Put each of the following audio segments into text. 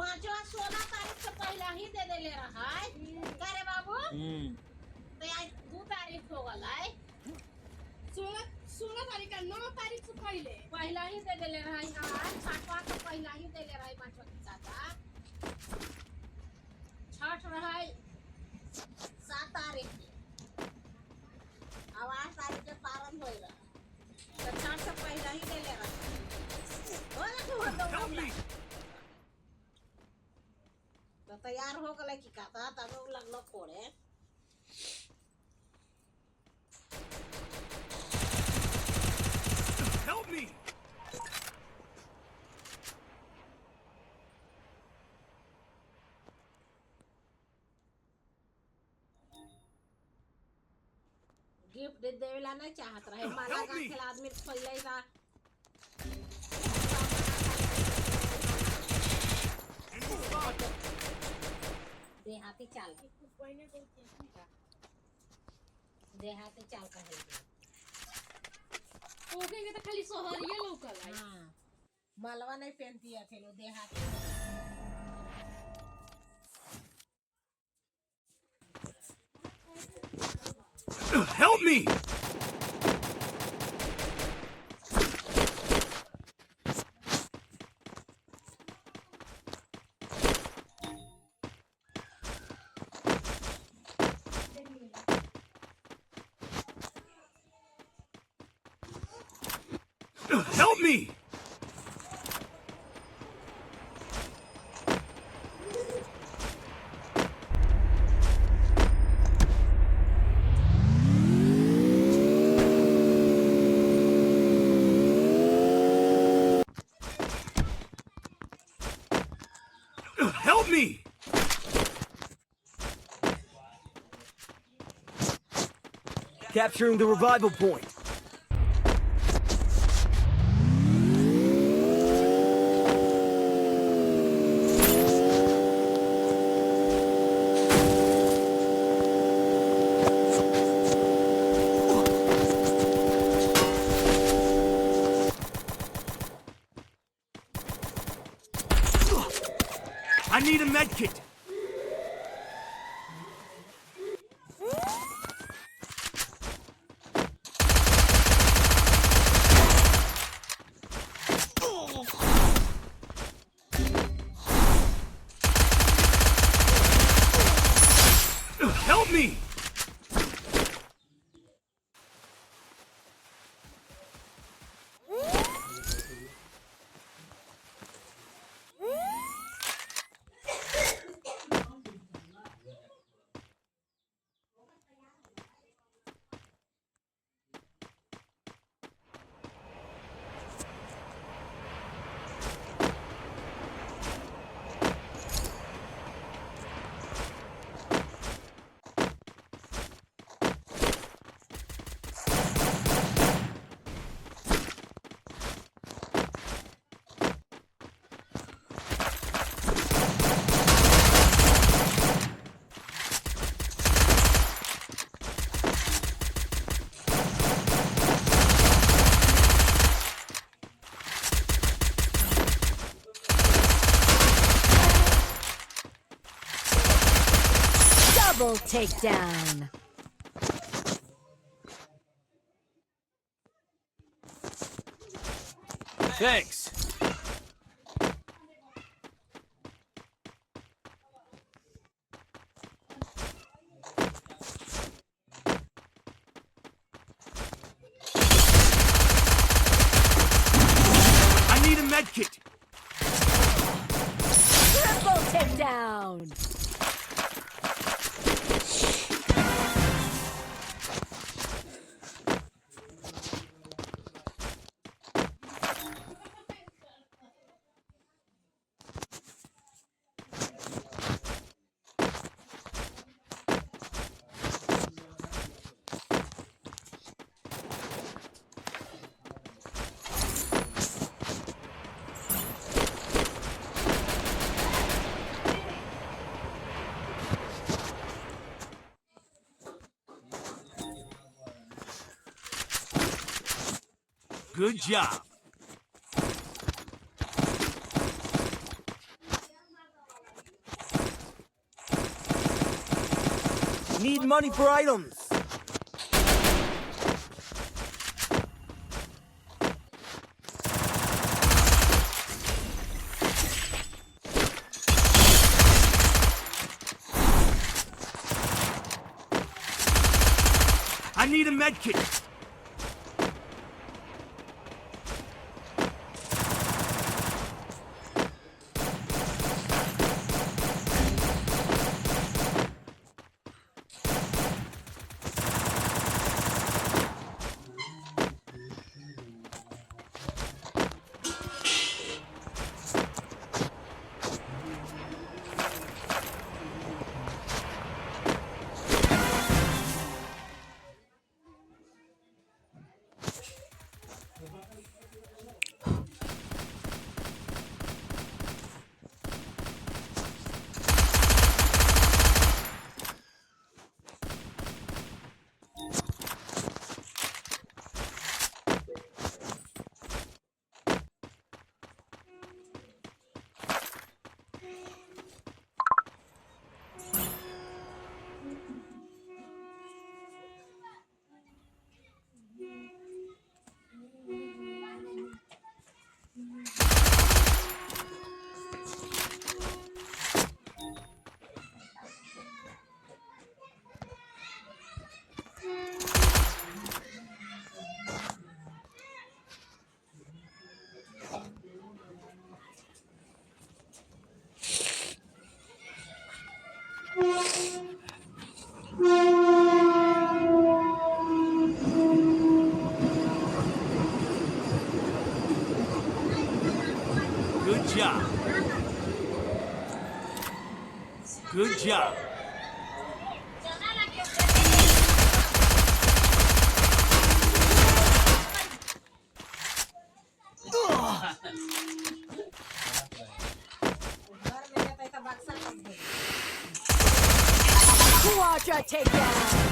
पांचवा 16 तारीख से पहला ही दे देले रहा है का रे बाबू तो आज 2 तारीख हो गल है 16 तारीख का 9 तारीख से पहला ही दे देले रहा है आज छठवा तो पहला ही देले रहा है पांचवा की चाचा छठ रहा है 7 तारीख के अब 8 तारीख के पारण होई रहा तो छठ से पहला ही देले रहा हो ना तो तैयार हो गए कि कहता तब लोग लगलो फोड़े Help me! गिफ्ट देवेला नहीं चाहत रहे माला का खेला आदमी पहले का देहाती चाल देहाती चाल कहल ओके के तो खाली शहरिया लोकल है हां मालवा नहीं पहनती है थे लो देहाती Help me! Help me! Help me! Capturing the revival point. I need a med kit. Help me! Double takedown. Thanks. I need a med kit. Triple takedown. Good job. Need money for items. I need a med kit. Good job. Good job. Quadra takedown.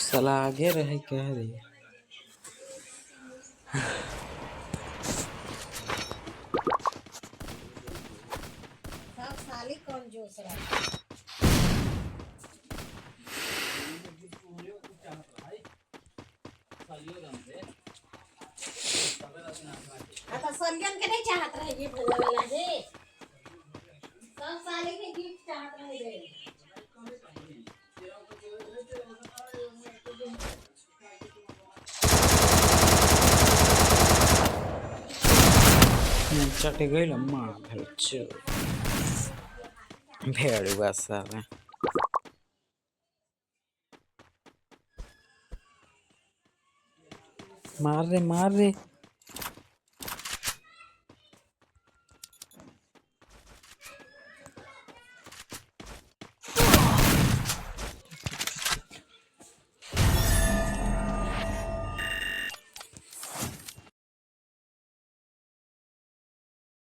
साला आगे रहे कह रही सब साली कौन जोश रहा तो सलियन के नहीं चाहत रहे गिफ्ट देवेला जी सब साली के गिफ्ट चाहत रहे दे चटे गई अम्मा भेड़ बसा मार रे